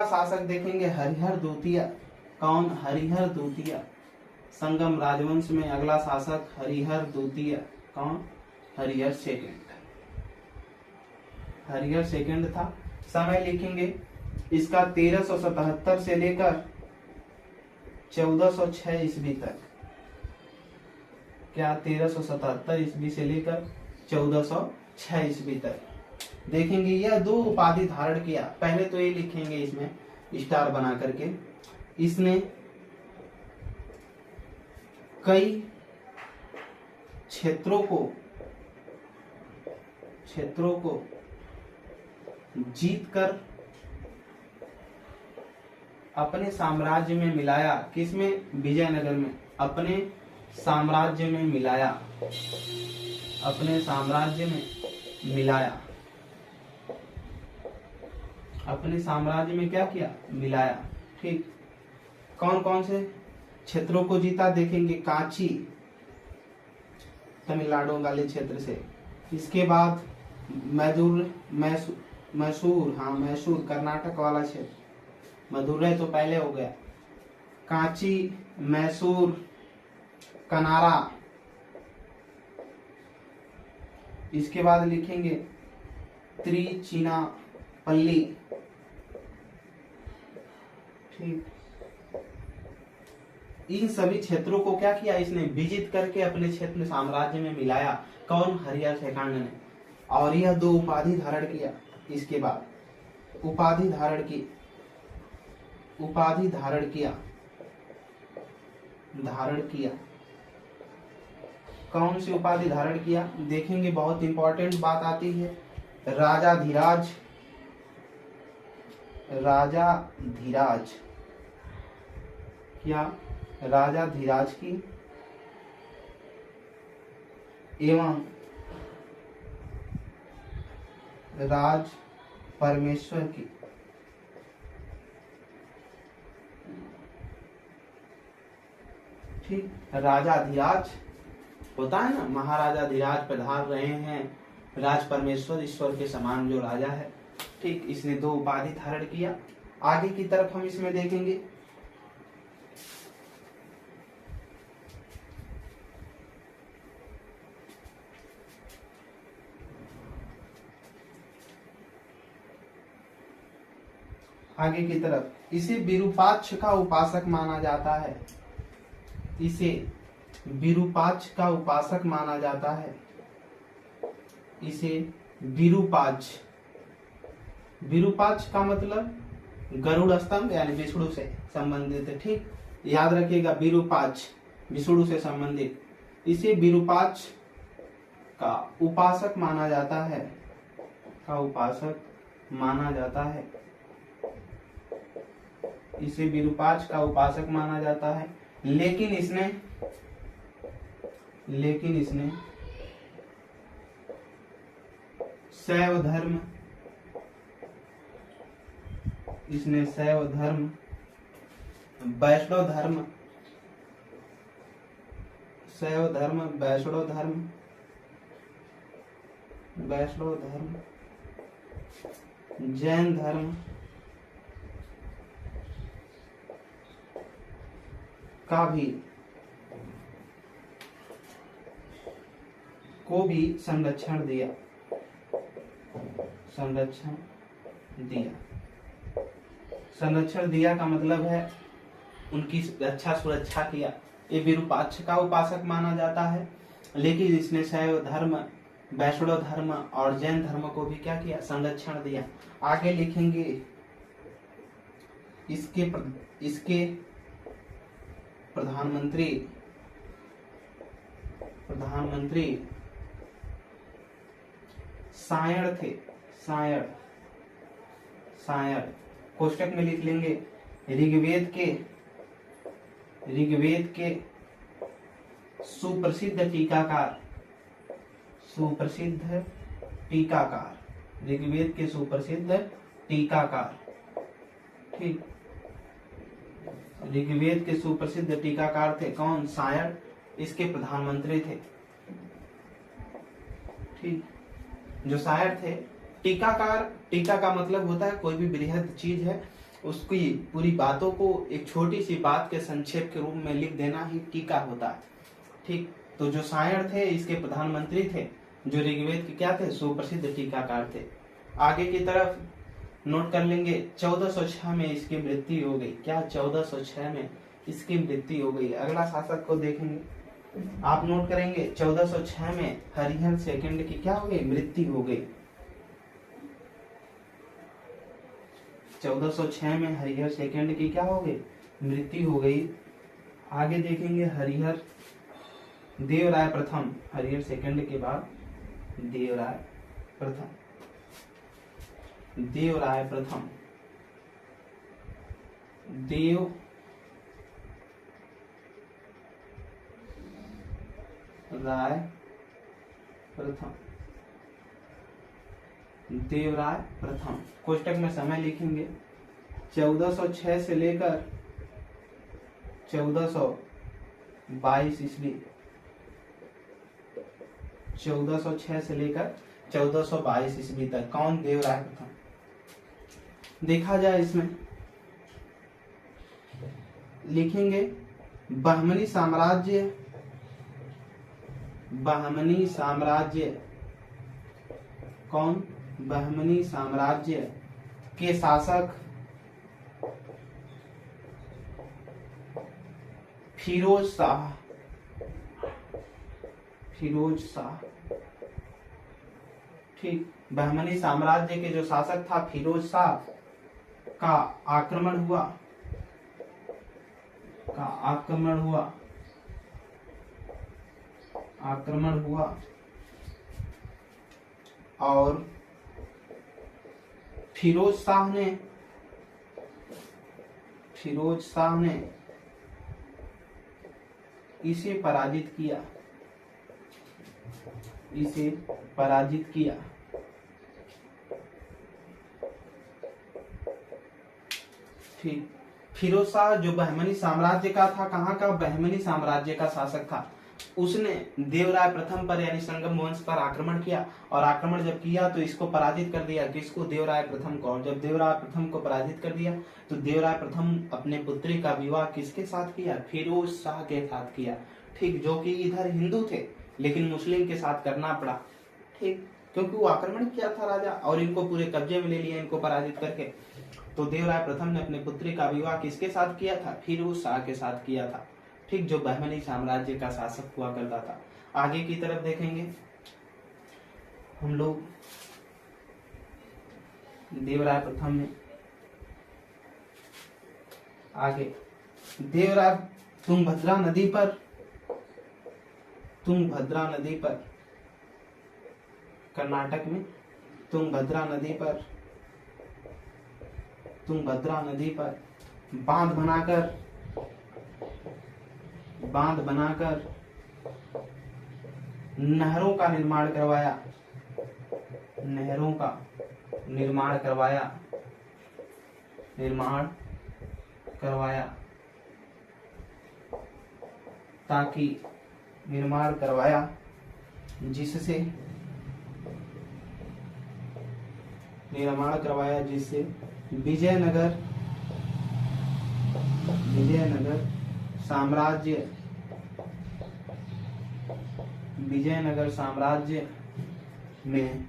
शासक देखेंगे हरिहर द्वितीय। कौन? हरिहर द्वितीय। संगम राजवंश में अगला शासक हरिहर द्वितीय। कौन? हरिहर सेकंड। हरिहर सेकंड था। समय लिखेंगे इसका 1377 से लेकर 1406 ईस्वी तक। क्या? 1377 ईस्वी से लेकर 1406 ईस्वी तक। देखेंगे यह 2 उपाधि धारण किया। पहले तो ये लिखेंगे इसमें स्टार बना करके। इसने कई क्षेत्रों को जीतकर अपने साम्राज्य में मिलाया। किसमें? विजयनगर में। अपने साम्राज्य में मिलाया। अपने साम्राज्य में मिलाया। अपने साम्राज्य में क्या किया? मिलाया। ठीक। कौन कौन से क्षेत्रों को जीता? देखेंगे कांची, तमिलनाडु वाले क्षेत्र से। इसके बाद मैसूर, हाँ मैसूर कर्नाटक वाला क्षेत्र। मदुरै तो पहले हो गया। कांची, मैसूर, कनारा। इसके बाद लिखेंगे त्रिचिनापल्ली। ठीक। इन सभी क्षेत्रों को क्या किया? इसने विजित करके अपने क्षेत्र साम्राज्य में मिलाया। कौन? हरिहर सेकंड ने। और यह 2 उपाधि धारण किया। इसके बाद उपाधि धारण किया। कौन सी उपाधि धारण किया? देखेंगे बहुत इंपॉर्टेंट बात आती है। राजाधिराज। क्या? राजाधिराज की एवं राज परमेश्वर की। ठीक। राजाधिराज होता है ना, महाराजा धीराज पधार रहे हैं, राज परमेश्वर ईश्वर के समान जो राजा है। ठीक। इसने 2 उपाधि धारण किया। आगे की तरफ हम इसमें देखेंगे आगे की तरफ इसे विरूपाक्ष का उपासक माना जाता है। इसे विरूपाक्ष का उपासक माना जाता है। इसे विरूपाक्ष का मतलब गरुड़ स्तंभ यानी विष्णु से संबंधित है। ठीक। याद रखिएगा, विरूपाक्ष विष्णु से संबंधित। इसे विरूपाक्ष का उपासक माना जाता है। इसे विरूपाक्ष का उपासक माना जाता है। लेकिन इसने शैव धर्म, वैष्णव धर्म, जैन धर्म का संरक्षण दिया। संरक्षण दिया का मतलब है उनकी रक्षा सुरक्षा किया। ये विरूपाक्ष का उपासक माना जाता है। लेकिन इसने शैव धर्म, वैष्णव धर्म और जैन धर्म को भी क्या किया? संरक्षण दिया। आगे लिखेंगे इसके प्रधानमंत्री सायण थे। सायण कोष्टक में लिख लेंगे ऋग्वेद के सुप्रसिद्ध टीकाकार। ऋग्वेद के सुप्रसिद्ध टीकाकार। ठीक। ऋग्वेद के सुप्रसिद्ध टीकाकार थे। कौन? सायण। इसके प्रधानमंत्री थे। ठीक। जो सायण थे। टीकाकार, टीका का मतलब होता है कोई भी बृहद चीज है उसकी पूरी बातों को एक छोटी सी बात के संक्षेप के रूप में लिख देना ही टीका होता है। ठीक, तो जो सायण थे इसके प्रधानमंत्री थे, जो ऋग्वेद के क्या थे, सुप्रसिद्ध टीकाकार थे। आगे की तरफ नोट कर लेंगे 1406 में इसकी मृत्यु हो गई। क्या 1406 में इसकी मृत्यु हो गई। अगला शासक को देखेंगे, आप नोट करेंगे 1406 में हरिहर सेकंड की क्या हो गई, मृत्यु हो गई। 1406 में हरिहर सेकंड की क्या हो गई, मृत्यु हो गई। आगे देखेंगे हरिहर देवराय प्रथम, हरिहर सेकंड के बाद देवराय प्रथम, देवराय प्रथम, देव राय प्रथम, देवराय प्रथम। कोष्टक में समय लिखेंगे 1406 से लेकर 1422 ईस्वी, 1406 से लेकर 1422 ईस्वी तक कौन, देवराय प्रथम। देखा जाए इसमें लिखेंगे बहमनी साम्राज्य, बहमनी साम्राज्य कौन, बहमनी साम्राज्य के शासक फिरोज शाह, फिरोज शाह। ठीक, बहमनी साम्राज्य के जो शासक था फिरोज शाह का आक्रमण हुआ, का आक्रमण हुआ, आक्रमण हुआ और फिरोज शाह ने इसे पराजित किया, इसे पराजित किया। ठीक, फिरोज शाह जो बहमनी साम्राज्य का था, कहाँ का, बहमनी साम्राज्य का शासक था, उसने देवराय प्रथम पर यानी संगम वंश पर आक्रमण किया और आक्रमण जब किया तो इसको पराजित कर दिया। किसको, देवराय प्रथम को। और जब देवराय प्रथम को पराजित कर दिया तो देवराय प्रथम अपने पुत्री का विवाह किसके साथ किया, फिरोज शाह के साथ किया। ठीक, जो कि इधर हिंदू थे लेकिन मुस्लिम के साथ करना पड़ा। ठीक, क्योंकि वो आक्रमण किया था राजा और इनको पूरे कब्जे में ले लिया, इनको पराजित करके। तो देवराय प्रथम ने अपने पुत्री का विवाह किसके साथ किया था, फिरोज शाह के साथ किया था। ठीक, जो बहमनी साम्राज्य का शासक हुआ करता था। आगे की तरफ देखेंगे हम लोग देवराय प्रथम में, आगे देवराय तुंगभद्रा नदी पर, तुंगभद्रा नदी पर कर्नाटक में, तुंगभद्रा नदी पर, तुंगभद्रा नदी पर बांध बनाकर नहरों का निर्माण करवाया, नहरों का निर्माण करवाया ताकि निर्माण करवाया जिससे विजयनगर साम्राज्य में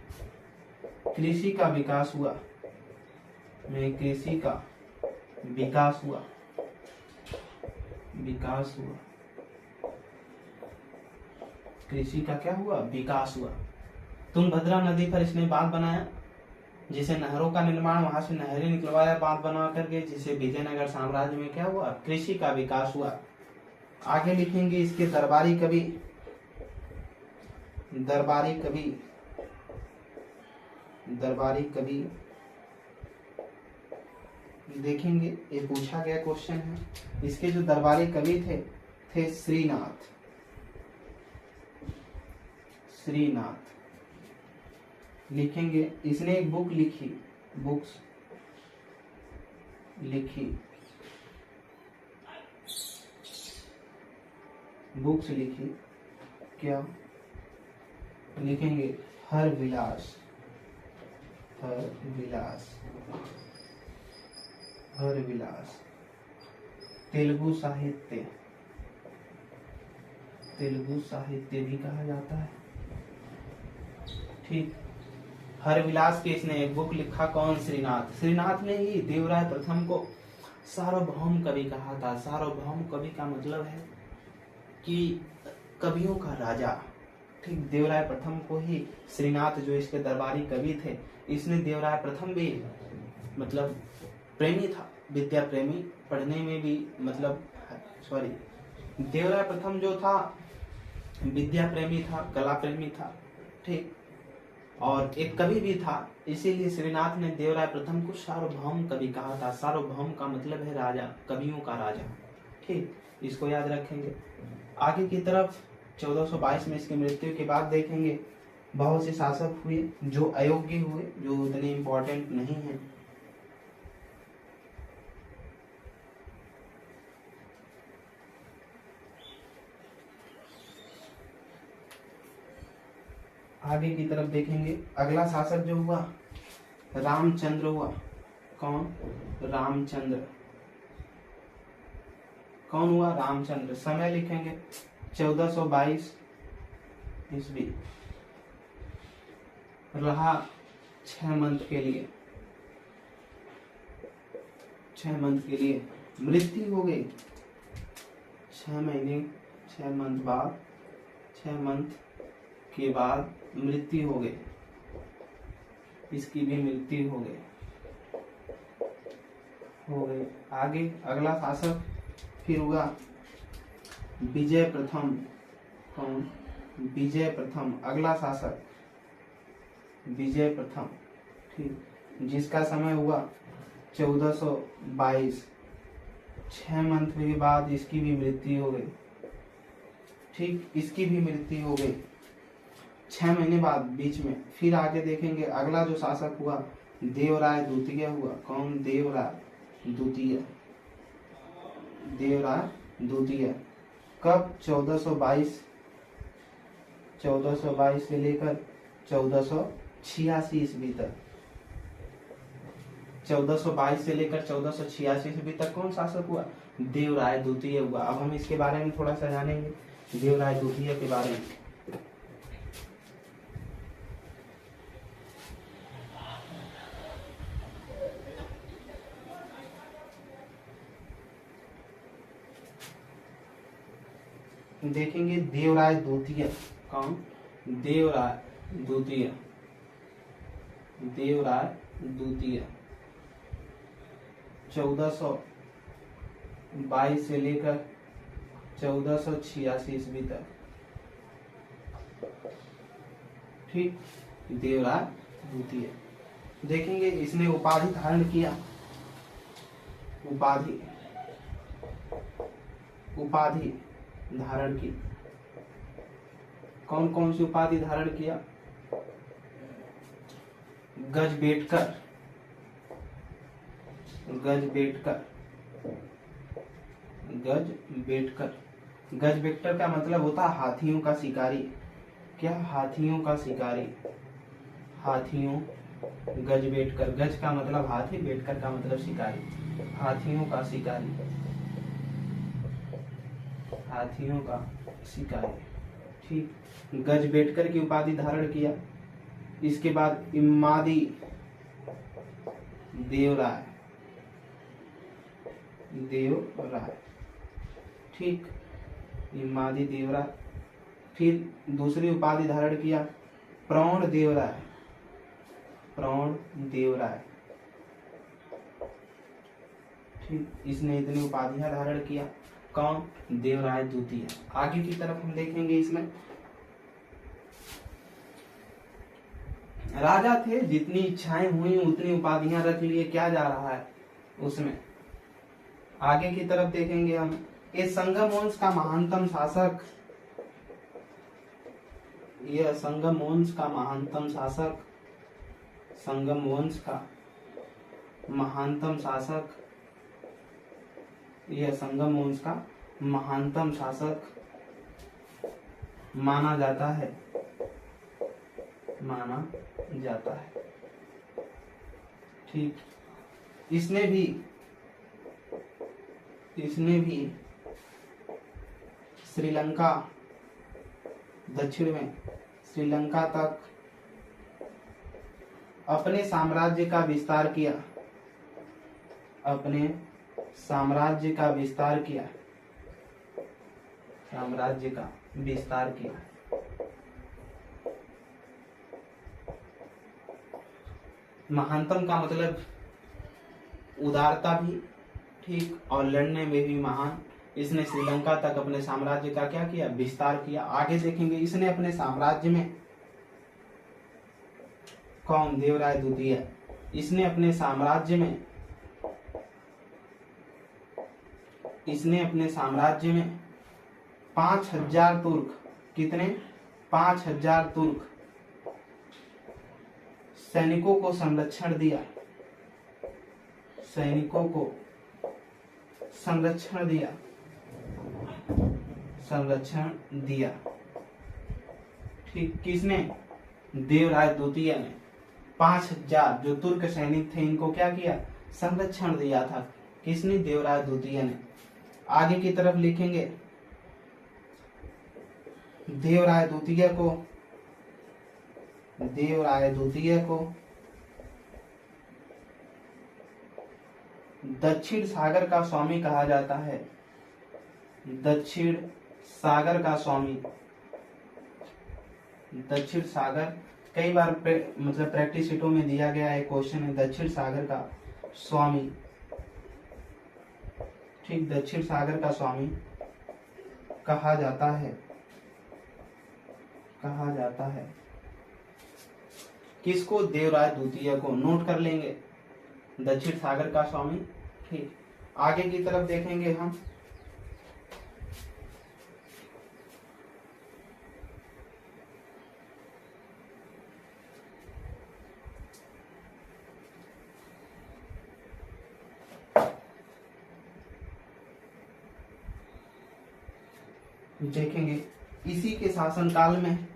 कृषि का विकास हुआ, कृषि का क्या हुआ, विकास हुआ। तुंगभद्रा नदी पर इसने बांध बनाया जिसे नहरों का निर्माण, वहां से नहरें निकलवाया बांध बना करके, जिसे विजयनगर साम्राज्य में क्या हुआ, कृषि का विकास हुआ। आगे लिखेंगे इसके दरबारी कवि देखेंगे, ये पूछा गया क्वेश्चन है। इसके जो दरबारी कवि थे श्रीनाथ लिखेंगे। इसने एक बुक लिखी, बुक्स लिखी, क्या लिखेंगे, हर विलास हरविलास। तेलुगु साहित्य, तेलुगु साहित्य भी कहा जाता है। ठीक। हरविलास के इसने एक बुक लिखा, कौन? श्रीनाथ। श्रीनाथ ने ही देवराय प्रथम को सार्वभौम कवि कहा था। सार्वभौम कवि का मतलब है कि कवियों का राजा। ठीक। देवराय प्रथम को ही श्रीनाथ, जो इसके दरबारी कवि थे, इसने देवराय प्रथम भी मतलब प्रेमी था, विद्या प्रेमी, पढ़ने में भी मतलब सॉरी, देवराय प्रथम जो था विद्या प्रेमी था, कला प्रेमी था। ठीक। और एक कवि भी था, इसीलिए श्रीनाथ ने देवराय प्रथम को सार्वभौम कवि कहा था। सार्वभौम का मतलब है राजा, कवियों का राजा। ठीक। इसको याद रखेंगे। आगे की तरफ 1422 में इसकी मृत्यु के बाद देखेंगे बहुत से शासक हुए जो अयोग्य हुए, जो उतने इम्पोर्टेंट नहीं है। आगे की तरफ देखेंगे अगला शासक जो हुआ रामचंद्र हुआ। कौन? रामचंद्र। कौन हुआ? रामचंद्र। समय लिखेंगे 1422 ईस्वी। रहा 6 मंथ के लिए, 6 मंथ के लिए। मृत्यु हो गई 6 महीने, 6 मंथ बाद, 6 मंथ के बाद मृत्यु हो गई। इसकी भी मृत्यु हो गई। आगे अगला शासक फिर हुआ विजय प्रथम। कौन? विजय प्रथम। अगला शासक विजय प्रथम। ठीक। जिसका समय हुआ 1422। 6 मंथ के बाद इसकी भी मृत्यु हो गई। ठीक। इसकी भी मृत्यु हो गई 6 महीने बाद बीच में। फिर आगे देखेंगे अगला जो शासक हुआ देवराय द्वितीय हुआ। कौन? देवराय द्वितीय। देवराय द्वितीय। कब? 1422। 1422 से लेकर 1486 ईस्वी तक। 1422 से लेकर 1486 ईस्वी तक कौन शासक हुआ? देवराय द्वितीय हुआ। अब हम इसके बारे में थोड़ा सा जानेंगे, देवराय द्वितीय के बारे में। देखेंगे देवराय द्वितीय। कौन? देवराय द्वितीय। देवराय द्वितीय 1422 से लेकर 1486 ईस्वी तक। ठीक। देवराय द्वितीय। देखेंगे इसने उपाधि धारण किया। उपाधि धारण की। कौन कौन सी उपाधि धारण किया? गजबेटकर। गजबेटकर। गजबेटकर। गजबेटकर का मतलब होता है हाथियों का शिकारी। क्या? हाथियों का शिकारी। हाथियों। गजबेटकर। गज का मतलब हाथी, बेटकर का मतलब शिकारी। हाथियों का शिकारी। हाथियों का शिकारी। ठीक। गजबेटकर की उपाधि धारण किया। इसके बाद इम्मादी देवराय। देवराय। ठीक। इम्मादी देवराय। फिर दूसरी उपाधि धारण किया प्रौढ़ देवराय। प्रौढ़ देवराय। ठीक। इसने इतनी उपाधियां धारण किया। कौन? देवराय द्वितीय। आगे की तरफ हम देखेंगे इसमें राजा थे, जितनी इच्छाएं हुई उतनी उपाधियां रख लिए। क्या जा रहा है उसमें? आगे की तरफ देखेंगे हम ये संगम वंश का महानतम शासक। यह संगम वंश का महानतम शासक। संगम वंश का महानतम शासक। यह संगम वंश का महानतम शासक माना जाता है। माना जाता है। ठीक। इसने भी इसने भी श्रीलंका, दक्षिण में श्रीलंका तक अपने साम्राज्य का विस्तार किया, अपने साम्राज्य का विस्तार किया, साम्राज्य का विस्तार किया। महानतम का मतलब उदारता भी, ठीक, और लड़ने में भी महान। इसने श्रीलंका तक अपने साम्राज्य का क्या किया, विस्तार किया। आगे देखेंगे इसने अपने साम्राज्य में, कौन, देवराय द्वितीय, इसने अपने साम्राज्य में, इसने अपने साम्राज्य में 5000 तुर्क, कितने, 5000 तुर्क सैनिकों को संरक्षण दिया, सैनिकों को संरक्षण दिया, संरक्षण दिया। ठीक, किसने, देवराय द्वितीय ने 5000 जो तुर्क सैनिक थे इनको क्या किया, संरक्षण दिया था। किसने, देवराय द्वितीय ने। आगे की तरफ लिखेंगे देवराय द्वितीय को, देवराय द्वितीय को दक्षिण सागर का स्वामी कहा जाता है, दक्षिण सागर का स्वामी। दक्षिण सागर कई बार मतलब प्रैक्टिस शीटों में दिया गया है, क्वेश्चन है, दक्षिण सागर का स्वामी। ठीक, दक्षिण सागर का स्वामी कहा जाता है, कहा जाता है। किसको, देवराय द्वितीय को। नोट कर लेंगे, दक्षिण सागर का स्वामी। ठीक, आगे की तरफ देखेंगे हम। देखेंगे इसी के शासनकाल में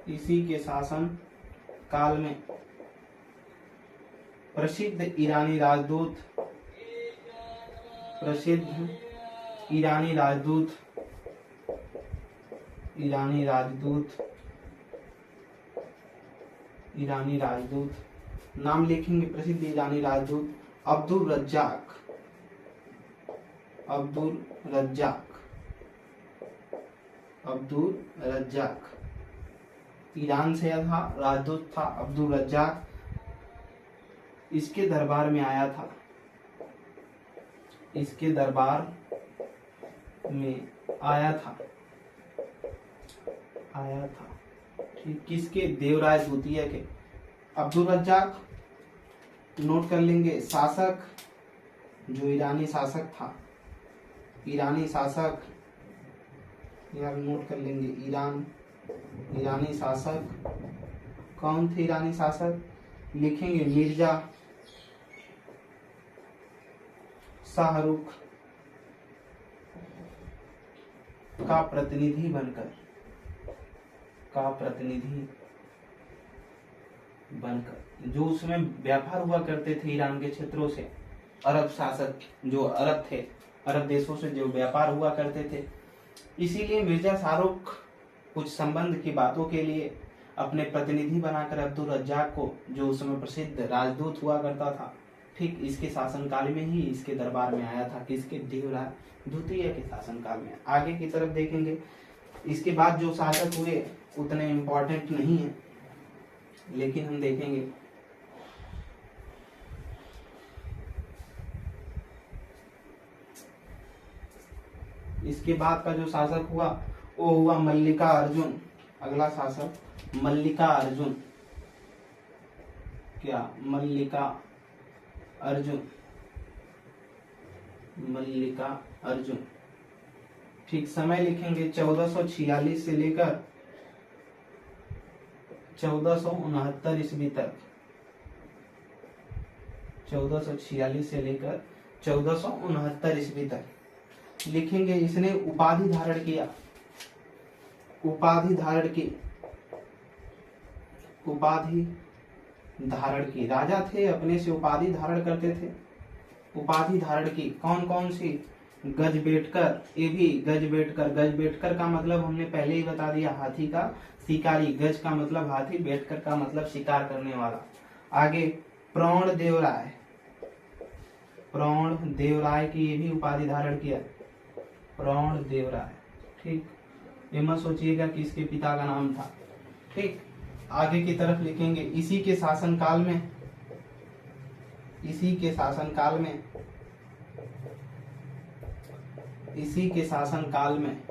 इसी के शासन काल में प्रसिद्ध ईरानी राजदूत, प्रसिद्ध ईरानी राजदूत, ईरानी राजदूत, ईरानी राजदूत नाम लिखेंगे, प्रसिद्ध ईरानी राजदूत अब्दुल रज्जाक, अब्दुल रज्जाक, अब्दुल रज्जाक ईरान से था, राजदूत था अब्दुल रज्जाक। इसके दरबार में आया था, इसके दरबार में आया था, आया था। ठीक, किसके, देवराय द्वितीय के। अब्दुल रज्जाक नोट कर लेंगे, शासक, जो ईरानी शासक था, ईरानी शासक यार नोट कर लेंगे, ईरान, ईरानी शासक कौन थे, ईरानी शासक लिखेंगे मिर्जा शाहरुख का प्रतिनिधि बनकर, का प्रतिनिधि बनकर, जो उसमें व्यापार हुआ करते थे ईरान के क्षेत्रों से, अरब शासक जो अरब थे, अरब देशों से जो व्यापार हुआ करते थे, इसीलिए मिर्जा शाहरुख कुछ संबंध की बातों के लिए अपने प्रतिनिधि बनाकर अब्दुल रज्जाक को, जो उस समय प्रसिद्ध राजदूत हुआ करता था, ठीक इसके शासनकाल में ही इसके दरबार में आया था। किसके, देवराय द्वितीय के शासनकाल में। आगे की तरफ देखेंगे, इसके बाद जो शासक हुए उतने इम्पोर्टेंट नहीं है, लेकिन हम देखेंगे इसके बाद का जो शासक हुआ वो हुआ मल्लिका अर्जुन। अगला शासक मल्लिका अर्जुन, क्या, मल्लिका अर्जुन, मल्लिका अर्जुन। ठीक, समय लिखेंगे 1446 से लेकर 1469 ईस्वी तक, 1446 से लेकर 1469 ईस्वी तक लिखेंगे। इसने उपाधि धारण किया, उपाधि धारण की, उपाधि धारण की। राजा थे, अपने से उपाधि धारण करते थे। उपाधि धारण की कौन कौन सी? गजबेटकर, ये भी गजबेटकर। गजबेटकर का मतलब हमने पहले ही बता दिया, हाथी का शिकारी। गज का मतलब हाथी, बेटकर का मतलब शिकार करने वाला। आगे प्रौढ़ देवराय, प्रौढ़ देवराय की ये भी उपाधि धारण किया, प्रौढ़ देवराय। ठीक, ये मत सोचिएगा कि इसके पिता का नाम था। ठीक, आगे की तरफ लिखेंगे, इसी के शासनकाल में, इसी के शासनकाल में, इसी के शासनकाल में,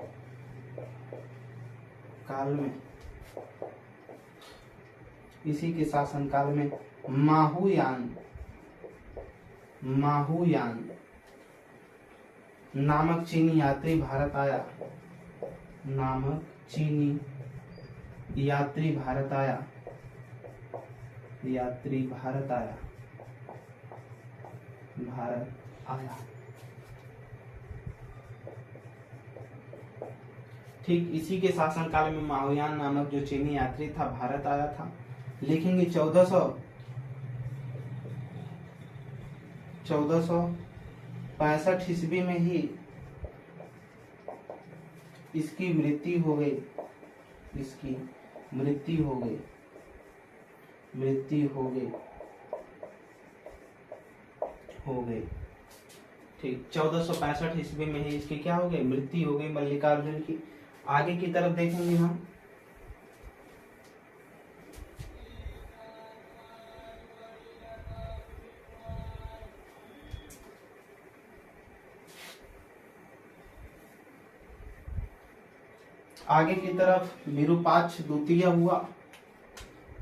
इसी के शासनकाल में माहुयान, माहुयान नामक चीनी यात्री भारत आया, नामक चीनी यात्री भारत आया, यात्री भारत आया, भारत आया। ठीक, इसी के शासनकाल में माहुयान नामक जो चीनी यात्री था भारत आया था। लिखेंगे 1465 ईस्वी में ही इसकी मृत्यु हो गई, इसकी मृत्यु हो गई, मृत्यु हो गई, हो गई। ठीक, 1465 ईस्वी में ही इसकी क्या हो गई? मृत्यु हो गई मल्लिकार्जुन की। आगे की तरफ देखेंगे हम, आगे की तरफ विरूपाक्ष द्वितीय हुआ।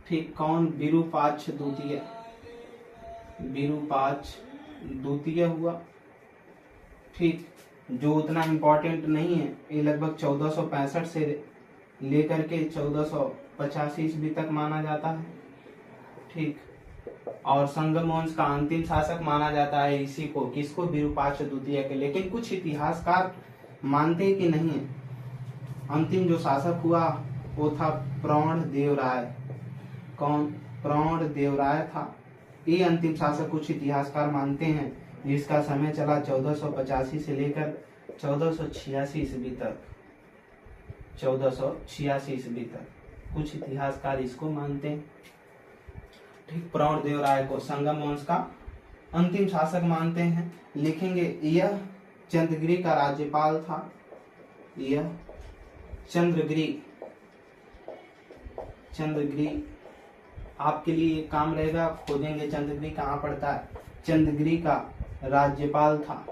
ठीक, कौन? विरूपाक्ष द्वितीय, विरूपाक्ष द्वितीय हुआ। ठीक, जो उतना इम्पोर्टेंट नहीं है, ये लगभग 1465 से लेकर के 1485 ईस्वी तक माना जाता है। ठीक, और संगम वंश का अंतिम शासक माना जाता है इसी को, किसको? विरूपाक्ष द्वितीय के। लेकिन कुछ इतिहासकार मानते कि नहीं, अंतिम जो शासक हुआ वो था प्रौढ़ देवराय। कौन? प्रौढ़ देवराय था, ये अंतिम शासक कुछ इतिहासकार मानते हैं, जिसका समय चला 1485 से लेकर 1486 ईस्वी तक, 1486 ईस्वी तक कुछ इतिहासकार इसको मानते हैं। ठीक, प्रौढ़ देवराय को संगम वंश का अंतिम शासक मानते हैं। लिखेंगे, यह चंद्रगिरी का राज्यपाल था, यह चंद्रगिरी, चंद्रगिरी आपके लिए एक काम रहेगा, खोजेंगे चंद्रगिरी कहाँ पड़ता है। चंद्रगिरी का राज्यपाल था,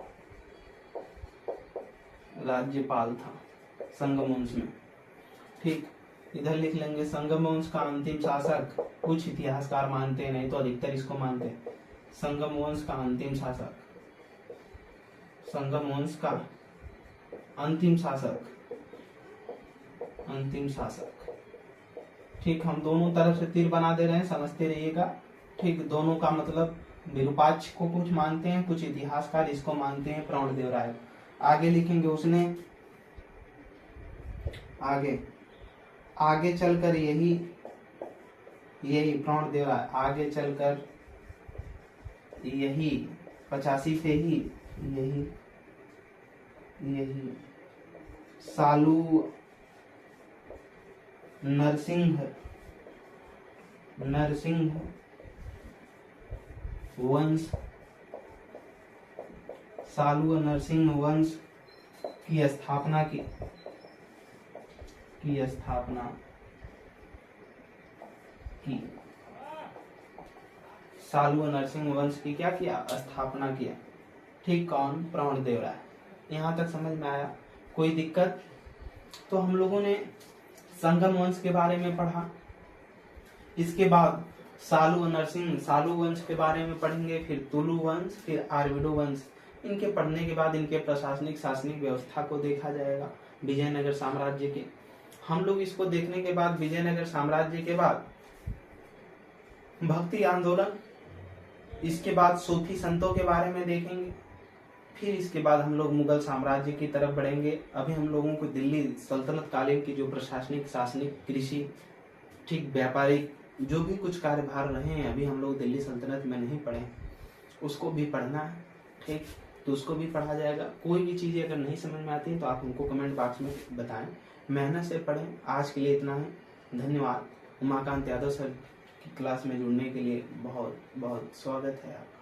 राज्यपाल था संगम वंश में। ठीक, इधर लिख लेंगे संगम वंश का अंतिम शासक, कुछ इतिहासकार मानते हैं, नहीं तो अधिकतर इसको मानते हैं। संगम वंश का अंतिम शासक, संगम वंश का अंतिम शासक, अंतिम शासक। ठीक, हम दोनों तरफ से तीर बना दे रहे हैं, समझते रहिएगा। ठीक, दोनों का मतलब विरूपाक्ष को कुछ मानते हैं, कुछ इतिहासकार इसको मानते हैं, प्रौढ़ देवराय। आगे लिखेंगे, उसने आगे चलकर यही प्रौढ़ देवराय आगे चलकर यही 85 से ही यही सालू नरसिंह वंश, सालू नरसिंह वंश की स्थापना की, सालू नरसिंह वंश की क्या किया? स्थापना किया। ठीक, कौन? प्रौढ़ देवराय। यहाँ तक समझ में आया? कोई दिक्कत? तो हम लोगों ने संगम वंश के बारे में पढ़ा, इसके बाद सालू वंश के बारे में पढ़ेंगे, फिर तुलु वंश, फिर आर्विडो वंश। इनके पढ़ने के बाद इनके प्रशासनिक शासनिक व्यवस्था को देखा जाएगा विजयनगर साम्राज्य के। हम लोग इसको देखने के बाद विजयनगर साम्राज्य के बाद भक्ति आंदोलन, इसके बाद सूफी संतों के बारे में देखेंगे, फिर इसके बाद हम लोग मुगल साम्राज्य की तरफ बढ़ेंगे। अभी हम लोगों को दिल्ली सल्तनत कालीन की जो प्रशासनिक शासनिक कृषि ठीक व्यापारिक जो भी कुछ कार्यभार रहे हैं, अभी हम लोग दिल्ली सल्तनत में नहीं पढ़े, उसको भी पढ़ना है, ठीक, तो उसको भी पढ़ा जाएगा। कोई भी चीज़ें अगर नहीं समझ में आती हैं तो आप हमको कमेंट बॉक्स में बताएं, मेहनत से पढ़ें। आज के लिए इतना ही, धन्यवाद। उमाकांत यादव सर की क्लास में जुड़ने के लिए बहुत बहुत स्वागत है आपका।